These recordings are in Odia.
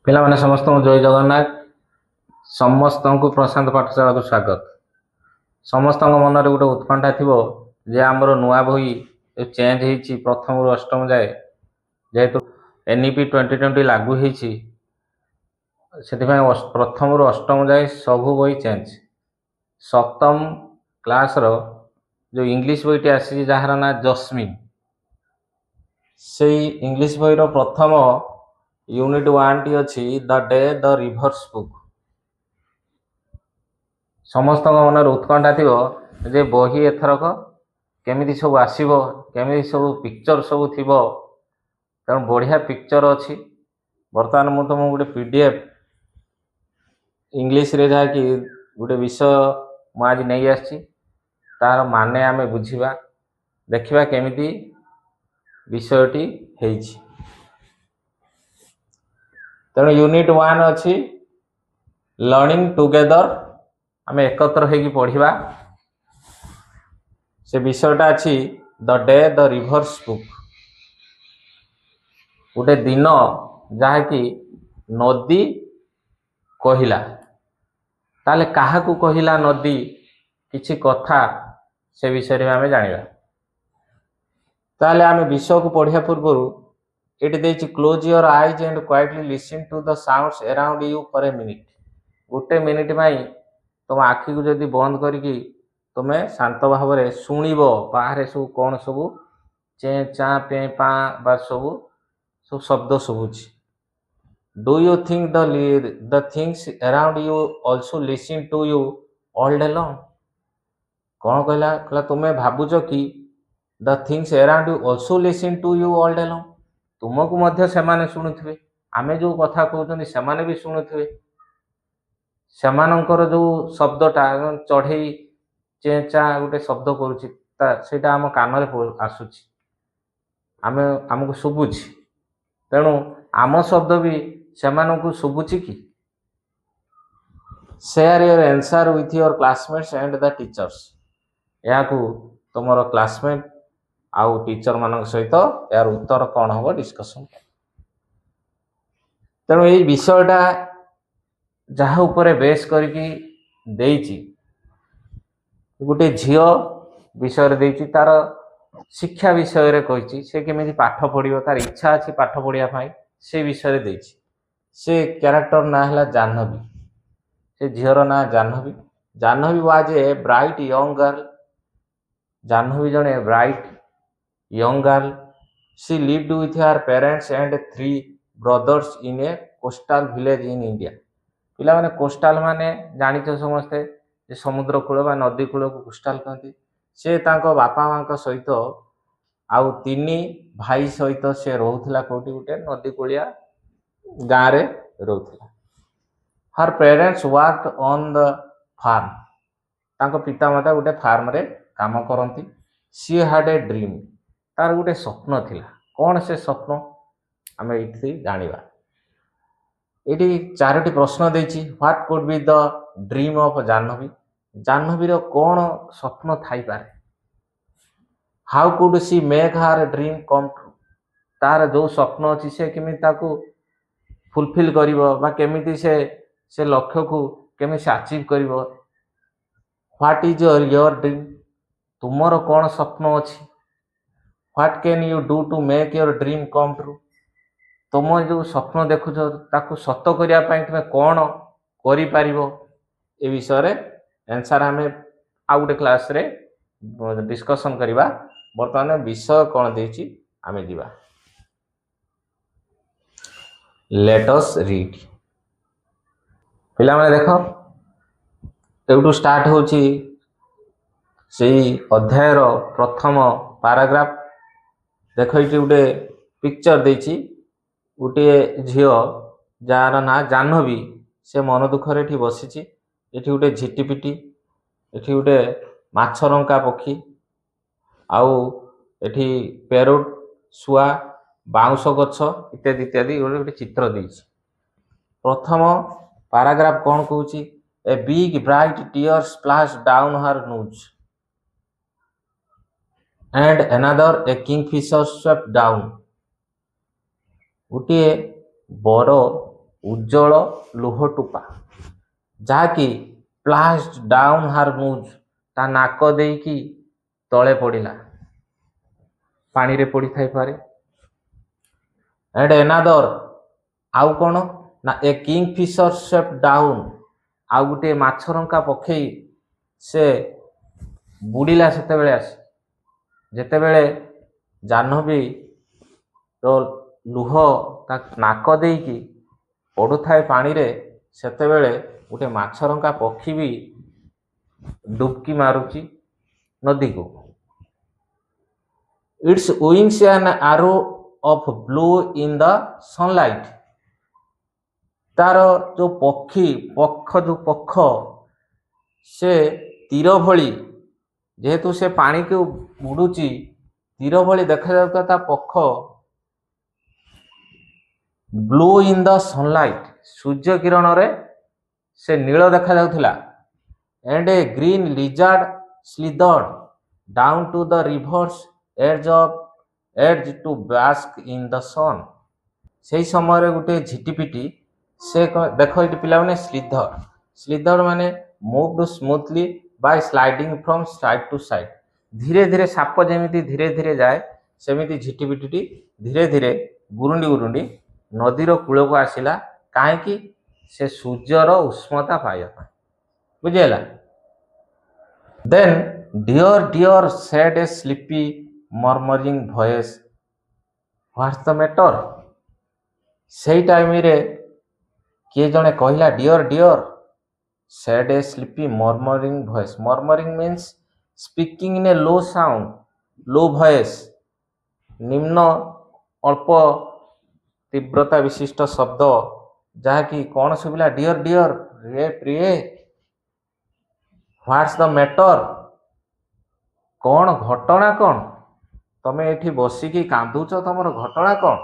ପିଲାମାନେ ସମସ୍ତଙ୍କୁ ଜୟ ଜଗନ୍ନାଥ। ସମସ୍ତଙ୍କୁ ପ୍ରଶାନ୍ତ ପାଠଶାଳାକୁ ସ୍ୱାଗତ। ସମସ୍ତଙ୍କ ମନରେ ଗୋଟେ ଉତ୍କଣ୍ଠା ଥିବ ଯେ ଆମର ନୂଆ ବହି ଚେଞ୍ଜ ହେଇଛି ପ୍ରଥମରୁ ଅଷ୍ଟମ ଯାଏ, ଯେହେତୁ NEP 2020 ଲାଗୁ ହେଇଛି, ସେଥିପାଇଁ ପ୍ରଥମରୁ ଅଷ୍ଟମ ଯାଏ ସବୁ ବହି ଚେଞ୍ଜ। ସପ୍ତମ କ୍ଲାସର ଯେଉଁ ଇଂଲିଶ ବହିଟି ଆସିଛି ଯାହାର ନାଁ ଜସ୍ମିନ୍, ସେଇ ଇଂଲିଶ ବହିର ପ୍ରଥମ ୟୁନିଟ୍ 1ଟି ଅଛି the day the reverse book. ସମସ୍ତଙ୍କ ମନରେ ଉତ୍କଣ୍ଠା ଥିବ ଯେ ବହି ଏଥରକ କେମିତି ସବୁ ଆସିବ, କେମିତି ସବୁ ପିକ୍ଚର ସବୁ ଥିବ। ତେଣୁ ବଢ଼ିଆ ପିକ୍ଚର ଅଛି। ବର୍ତ୍ତମାନ ମୁଁ ତୁମକୁ ଗୋଟେ PDF ଇଂଲିଶରେ ଯାହାକି ଗୋଟେ ବିଷୟ ମୁଁ ଆଜି ନେଇ ଆସିଛି, ତାର ମାନେ ଆମେ ବୁଝିବା, ଦେଖିବା କେମିତି ବିଷୟଟି ହେଇଛି। ତେଣୁ ୟୁନିଟ୍ 1 ଅଛି ଲର୍ଣ୍ଣିଂ ଟୁଗେଦର, ଆମେ ଏକତ୍ର ହେଇକି ପଢ଼ିବା। ସେ ବିଷୟଟା ଅଛି the day the reverse book. ଗୋଟେ ଦିନ ଯାହାକି ନଦୀ କହିଲା। ତାହେଲେ କାହାକୁ କହିଲା ନଦୀ, କିଛି କଥା ସେ ବିଷୟରେ ଆମେ ଜାଣିବା। ତାହେଲେ ଆମେ ବିଷୟକୁ ପଢ଼ିବା ପୂର୍ବରୁ ଏଠି ଦେଇଛି close your eyes and quietly listen to the sounds around you for a minute. ଗୋଟେ ମିନିଟ୍ ପାଇଁ ତୁମ ଆଖିକୁ ଯଦି ବନ୍ଦ କରିକି ତୁମେ ଶାନ୍ତ ଭାବରେ ଶୁଣିବ ବାହାରେ ସବୁ କ'ଣ ସବୁ ଚେଁ ଚାଁ ପେଁ ପାଁ ବା ସବୁ ଶବ୍ଦ ଶୁଭୁଛି। Do you think the things around you also listen to you all day long. କ'ଣ କହିଲା? କହିଲା ତୁମେ ଭାବୁଛ କି the things around you also listen to you all day long, ତୁମକୁ ମଧ୍ୟ ସେମାନେ ଶୁଣୁଥିବେ। ଆମେ ଯେଉଁ କଥା କହୁଛନ୍ତି ସେମାନେ ବି ଶୁଣୁଥିବେ। ସେମାନଙ୍କର ଯେଉଁ ଶବ୍ଦଟା ଚଢ଼େଇ ଚେଁ ଚାଁ ଗୋଟେ ଶବ୍ଦ କରୁଛି, ସେଇଟା ଆମ କାନରେ ଆସୁଛି, ଆମକୁ ଶୁଭୁଛି। ତେଣୁ ଆମ ଶବ୍ଦ ବି ସେମାନଙ୍କୁ ଶୁଭୁଛି କି? Share your answer with your classmates and the teachers. ଏହାକୁ ତୁମର କ୍ଲାସମେଟ୍ ଆଉ ଟିଚର ମାନଙ୍କ ସହିତ ଏହାର ଉତ୍ତର କ'ଣ ହେବ ଡିସ୍କସନ୍। ତେଣୁ ଏଇ ବିଷୟଟା ଯାହା ଉପରେ ବେସ୍ କରିକି ଦେଇଛି, ଗୋଟେ ଝିଅ ବିଷୟରେ ଦେଇଛି, ତାର ଶିକ୍ଷା ବିଷୟରେ କହିଛି, ସେ କେମିତି ପାଠ ପଢ଼ିବ, ତାର ଇଚ୍ଛା ଅଛି ପାଠ ପଢ଼ିବା ପାଇଁ, ସେ ବିଷୟରେ ଦେଇଛି। ସେ କ୍ୟାରେକ୍ଟର ନାଁ ହେଲା ଜାହ୍ନବୀ। ସେ ଝିଅର ନାଁ Janhvi. Janhvi was A bright young girl. Janhvi ଜଣେ bright young girl. C lived with Har parents and 3 brothers in a coastal village in India. ପିଲାମାନେ କୋଷ୍ଟାଲ ମାନେ ଜାଣିଛ ସମସ୍ତେ ଯେ ସମୁଦ୍ର କୂଳ ବା ନଦୀ କୂଳକୁ କୋଷ୍ଟାଲ କହନ୍ତି। ସେ ତାଙ୍କ ବାପା ମାଙ୍କ ସହିତ ଆଉ 3 ଭାଇ ସହିତ ସେ ରହୁଥିଲା କୋଉଠି, ଗୋଟେ ନଦୀ କୂଳିଆ ଗାଁରେ ରହୁଥିଲା। ହର୍ parents worked on the farm. ତାଙ୍କ ପିତାମାତା ଗୋଟେ ଫାର୍ମରେ କାମ କରନ୍ତି। C had A dream. ତାର ଗୋଟେ ସ୍ୱପ୍ନ ଥିଲା। କ'ଣ ସେ ସ୍ୱପ୍ନ ଆମେ ଏଇଠି ଜାଣିବା। ଏଇଠି 4ଟି ପ୍ରଶ୍ନ ଦେଇଛି। What could be the dream of Jahnavi. ଜାହ୍ନବୀର କ'ଣ ସ୍ୱପ୍ନ ଥାଇପାରେ। How could she make her dream come true. ତାର ଯେଉଁ ସ୍ୱପ୍ନ ଅଛି ସେ କେମିତି ତାକୁ ଫୁଲଫିଲ୍ କରିବ ବା କେମିତି ସେ ଲକ୍ଷ୍ୟକୁ କେମିତି ସେ ଆଚିଭ୍ କରିବ। What is your dream. ତୁମର କ'ଣ ସ୍ୱପ୍ନ ଅଛି। What can you do to make your dream come true. ତୁମ ଯେଉଁ ସ୍ୱପ୍ନ ଦେଖୁଛ ତାକୁ ସତ କରିବା ପାଇଁ ତୁମେ କ'ଣ କରିପାରିବ। ଏ ବିଷୟରେ ଆନ୍ସର ଆମେ ଆଉ ଗୋଟେ କ୍ଲାସରେ ଡିସ୍କସନ୍ କରିବା। ବର୍ତ୍ତମାନ ବିଷୟ କ'ଣ ଦେଇଛି ଆମେ ଯିବା। ଲେଟ୍ ଅସ୍ ରିଡ୍। ପିଲାମାନେ ଦେଖ, ଏଇଠୁ ଷ୍ଟାର୍ଟ ହେଉଛି ସେଇ ଅଧ୍ୟାୟର ପ୍ରଥମ ପାରାଗ୍ରାଫ। ଦେଖ ଏଇଠି ଗୋଟେ ପିକ୍ଚର ଦେଇଛି। ଗୋଟିଏ ଝିଅ ଯାହାର ନାଁ ଜାହ୍ନବୀ, ସେ ମନ ଦୁଃଖରେ ଏଠି ବସିଛି। ଏଠି ଗୋଟେ ଝିଟିପିଟି, ଏଠି ଗୋଟେ ମାଛରଙ୍କା ପକ୍ଷୀ, ଆଉ ଏଠି ପ୍ୟାରୋଟ୍, ଶୁଆ, ବାଉଁଶ ଗଛ ଇତ୍ୟାଦି ଇତ୍ୟାଦି ଗୋଟେ ଚିତ୍ର ଦେଇଛି। ପ୍ରଥମ ପାରାଗ୍ରାଫ କ'ଣ କହୁଛି? A big bright tear splash down her nose and another a kingfisher swept down। ଗୋଟିଏ ବଡ଼ ଉଜ୍ଜଳ ଲୁହଟୁପା ଯାହାକି ପ୍ଲାସ୍ଡ ଡାଉନ୍ ହାର୍ ମୁଜ୍ ତା ନାକ ଦେଇକି ତଳେ ପଡ଼ିଲା, ପାଣିରେ ପଡ଼ିଥାଇପାରେ। ଏଣ୍ଡ ଏନାଦର ଆଉ କ'ଣ ନା ଏ କିଙ୍ଗ ଫିଶର ସ୍ୱେପ୍ଟ ଡାଉନ୍, ଆଉ ଗୋଟିଏ ମାଛରଙ୍କା ପକ୍ଷୀ ସେ ବୁଡ଼ିଲା ସେତେବେଳେ ଆସି, ଯେତେବେଳେ ଜାହ୍ନବୀର ଲୁହ ତା ନାକ ଦେଇକି ପଡ଼ୁଥାଏ ପାଣିରେ, ସେତେବେଳେ ଗୋଟେ ମାଛରଙ୍କା ପକ୍ଷୀ ବି ଡୁବକି ମାରୁଛି ନଦୀକୁ। ଇଟ୍ସ ୱିଙ୍ଗସ୍ ଆନ୍ arrow of blue in the sunlight, ତାର ଯୋଉ ପକ୍ଷ ସେ ତୀର ଭଳି, ଯେହେତୁ ସେ ପାଣିକୁ ବୁଡୁଛି, ତୀର ଭଳି ଦେଖାଯାଉଥିବା ତା ପକ୍ଷ ବ୍ଲୁ ଇନ୍ ଦ ସନଲାଇଟ୍, ସୂର୍ଯ୍ୟ କିରଣରେ ସେ ନୀଳ ଦେଖାଯାଉଥିଲା। And a green lizard slithered down to the river's edge to bask in the sun. ସେଇ ସମୟରେ ଗୋଟେ ଝିଟିପିଟି, ସେ ଦେଖ ଏଠି ପିଲାମାନେ ସ୍ଲିଦର୍ଡ ମାନେ moved smoothly by sliding from side to side, ଧୀରେ ଧୀରେ ସାପ ଯେମିତି ଧୀରେ ଧୀରେ ଯାଏ, ସେମିତି ଝିଟିପିଟିଟି ଧୀରେ ଧୀରେ ଗୁରୁଣ୍ଡି ନଦୀର କୂଳକୁ ଆସିଲା। କାହିଁକି? ସେ ସୂର୍ଯ୍ୟର ଉଷ୍ମତା ପାଇବା ପାଇଁ, ବୁଝିହେଲା। Then deer said a sleepy murmuring voice, what's the matter? ସେଇ ଟାଇମରେ କିଏ ଜଣେ କହିଲା deer said a sleepy murmuring voice. Murmuring means speaking in a low sound, low voice, ନିମ୍ନ ଅଳ୍ପ ତୀବ୍ରତା ବିଶିଷ୍ଟ ଶବ୍ଦ, ଯାହାକି କ'ଣ ଶୁଭିଲା? ଡିଅର୍ ରେ ପ୍ରିଏ, ହ୍ୱାଟ୍ସ ଦ ମ୍ୟାଟର? କ'ଣ ଘଟଣା କ'ଣ? ତମେ ଏଠି ବସିକି କାନ୍ଦୁଛ, ତମର ଘଟଣା କ'ଣ?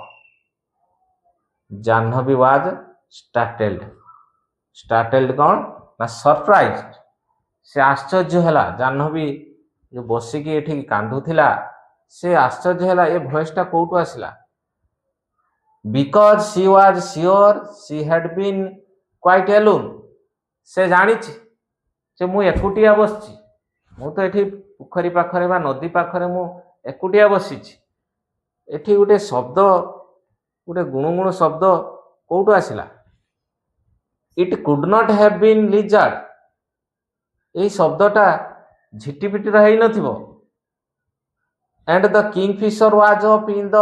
ଜାହ୍ନବୀ ୱାଜ ଷ୍ଟାର୍ଟେଲ୍ଡ କ'ଣ ନା ସରପ୍ରାଇଜ୍ଡ, ସେ ଆଶ୍ଚର୍ଯ୍ୟ ହେଲା। ଜାହ୍ନବୀ ଯୋଉ ବସିକି ଏଠି କାନ୍ଦୁଥିଲା, ସେ ଆଶ୍ଚର୍ଯ୍ୟ ହେଲା ଏ ଭଏସଟା କୋଉଠୁ ଆସିଲା। Because she was sure she had been quite alone, ସେ ଜାଣିଛି ଯେ ମୁଁ ଏକୁଟିଆ ବସିଛି, ମୁଁ ତ ଏଠି ପୋଖରୀ ପାଖରେ ବା ନଦୀ ପାଖରେ ମୁଁ ଏକୁଟିଆ ବସିଛି। ଏଠି ଗୋଟେ ଶବ୍ଦ, ଗୋଟେ ଗୁଣୁଗୁଣୁ ଶବ୍ଦ କୋଉଠୁ ଆସିଲା? It could not have been lizard, ଏଇ ଶବ୍ଦଟା ଝିଟିପିଟିର ହେଇନଥିବ। And the kingfisher was up in the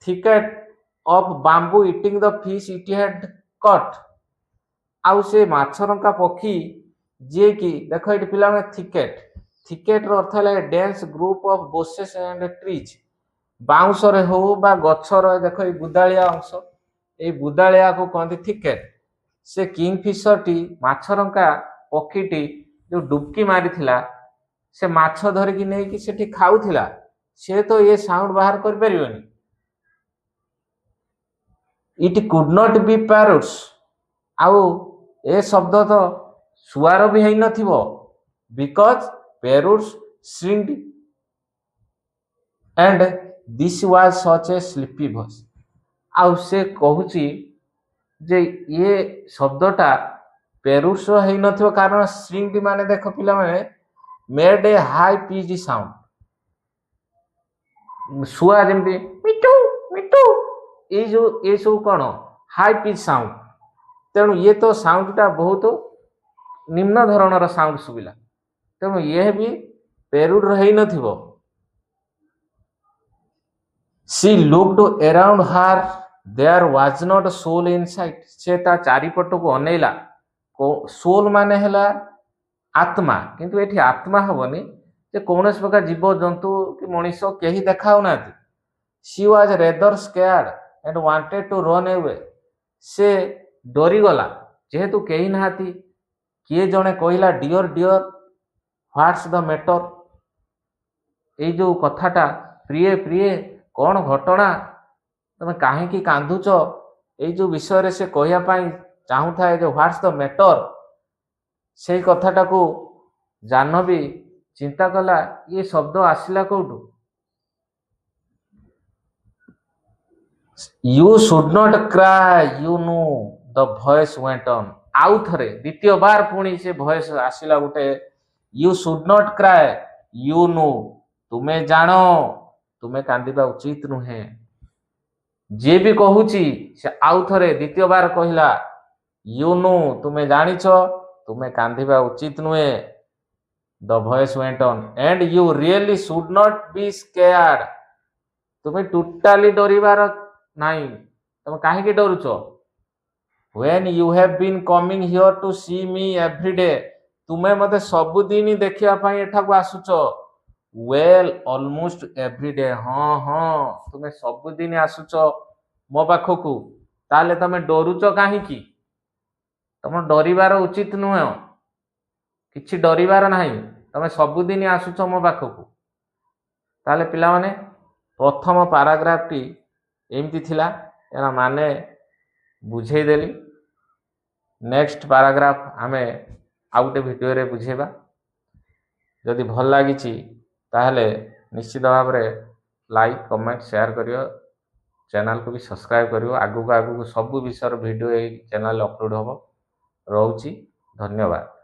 thicket of bamboo eating the fish it had caught, ଆଉ ସେ ମାଛରଙ୍କା ପକ୍ଷୀ ଯିଏକି, ଦେଖ ଏଠି ପିଲାମାନେ ଥିକେଟ୍ର ଅର୍ଥ ହେଲା dense group of bushes and trees, ବାଉଁଶରେ ହଉ ବା ଗଛର, ଦେଖ ଏଇ ବୁଦାଳିଆ ଅଂଶ, ଏଇ ବୁଦାଳିଆକୁ କହନ୍ତି ଥିକେଟ୍। ସେ କିଙ୍ଗଫିଶରଟି, ମାଛରଙ୍କା ପକ୍ଷୀଟି ଯୋଉ ଡୁବକି ମାରିଥିଲା, ସେ ମାଛ ଧରିକି ନେଇକି ସେଠି ଖାଉଥିଲା, ସେ ତ ଏ ସାଉଣ୍ଡ ବାହାର କରିପାରିବନି। ଇଟ୍ କୁଡ୍ ନଟ୍ ବି ପ୍ୟାରୋଟ୍ସ, ଆଉ ଏ ଶବ୍ଦ ତ ଶୁଆର ବି ହେଇନଥିବ। Because parrots shrieked and this was such a sleepy voice, ଆଉ ସେ କହୁଛି ଯେ ଇଏ ଶବ୍ଦଟା ପ୍ୟାରୋଟ୍ସର ହେଇନଥିବ, କାରଣ ଶ୍ରିଙ୍କ୍ଡ ମାନେ ଦେଖ ପିଲାମାନେ ମେଡ୍ ଏ ହାଇ ପିଚ୍ଡ ସାଉଣ୍ଡ, ଶୁଆ ଯେମିତି ମିଟୁ ମିଟୁ, ଏ ସବୁ କ'ଣ ହାଇ ପିଚ୍ ସାଉଣ୍ଡ, ତେଣୁ ଇଏ ତ ସାଉଣ୍ଡଟା ବହୁତ ନିମ୍ନ ଧରଣର ସାଉଣ୍ଡ ଶୁଭିଲା, ତେଣୁ ଇଏ ବି ପ୍ୟାରୋଟ୍ର ହେଇନଥିବ। She looked around her, there was not soul in sight, ସେ ତା ଚାରିପଟକୁ ଅନେଇଲା। ସୋଲ୍ ମାନେ ହେଲା ଆତ୍ମା, କିନ୍ତୁ ଏଠି ଆତ୍ମା ହବନି, ଯେ କୌଣସି ପ୍ରକାର ଜୀବଜନ୍ତୁ କି ମଣିଷ କେହି ଦେଖାଉନାହାନ୍ତି। She was rather scared and wanted to run away, ସେ ଡରିଗଲା ଯେହେତୁ କେହି ନାହାନ୍ତି। କିଏ ଜଣେ କହିଲା ଡିଅର୍ ହ୍ୱାଟ୍ସ ଦ ମ୍ୟାଟର, ଏଇ ଯୋଉ କଥାଟା ପ୍ରିଏ କ'ଣ ଘଟଣା, ତମେ କାହିଁକି କାନ୍ଦୁଛ, ଏଇ ଯୋଉ ବିଷୟରେ ସେ କହିବା ପାଇଁ ଚାହୁଁଥାଏ ଯେ ହ୍ୱାଟ୍ସ ଦ ମ୍ୟାଟର, ସେଇ କଥାଟାକୁ ଜାହ୍ନବୀ ଚିନ୍ତା କଲା, ଇଏ ଶବ୍ଦ ଆସିଲା କୋଉଠୁ? You should not cry you know, the voice went on out there द्वितीय बार पुणी से वॉइस आसिला गुटे you should not cry you know तुम्हें जानो तुम्हें कांदिबा उचित नुहे जे भी कहूची से आउ थरे द्वितीय बार कहला यू नो तुम्हें जानिछ तुम्हें कांदिबा उचित नुहे the voice went on and you really should not be scared तुम्हें टोटाली डरिबार नाही तुम काहे डरुच when you have been coming here to see me every day तुम्हें मते सबुदिन देखिया पाई एठाकू आसुच वेल ऑलमोस्ट एवरी डे हाँ हाँ तुम्हें सबुदिन आसुच मो पाखकू ताले तमे डरुच काहींकी तुम डरिबार उचित नुह किछि डरिबार नाही तमे सबुदिन आसुच मो पाखकू ताले पिला माने प्रथम पाराग्राफ टी एमती थिला एना माने बुझेई देली नेक्स्ट पाराग्राफ आमे आउटे भिडियो रे बुझेबा जदि भल लागिछि ताहले निश्चित भाव रे लाइक कमेंट शेयर करियो चैनल को भी सब्सक्राइब करियो आगु आगु सब विषय वीडियो ए चैनल अपलोड होबो रहउछि धन्यवाद।